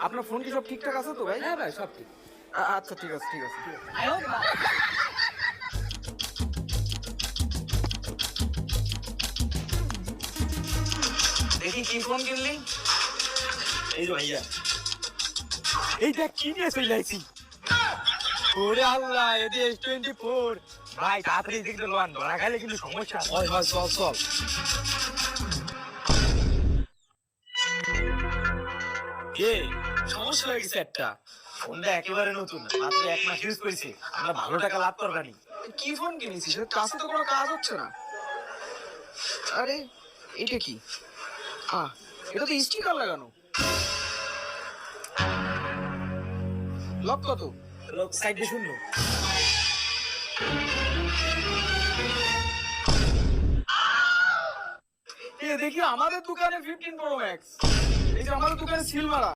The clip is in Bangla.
আপনার ফোন কি সব ঠিকঠাক আছে তো ভাই? হ্যাঁ ভাই সব ঠিক। আচ্ছা ঠিক আছে ঠিক আছে। দেখি কি ফোন কিনলি? এই যে ভাইয়া, এই দেখ কি নিয়ে চলে আইছি। ওরে আল্লাহ এদি S24 ভাই, তাড়াতাড়ি দেখতে লোয়ান, ধরা খাইলে কিন্তু সমস্যা। হয় হয় চল চল। এ সমস্যা হয়ে গেছে একটা, ফোনটা একেবারে নতুন, মাত্র 1 মাস ইউজ করেছি, আমরা ভালো টাকা লাভ করবানি। কি ফোন কিনেছিস? কাছে তো কোনো কাজ হচ্ছে না। আরে এটা কি? এটা তো স্টিকার লাগানো। লক কত? লোক সাইডে শুনলো। দেখি আমাদের দোকানে 15 Pro Max, এই যে আমাদের দোকানে সিল মারা।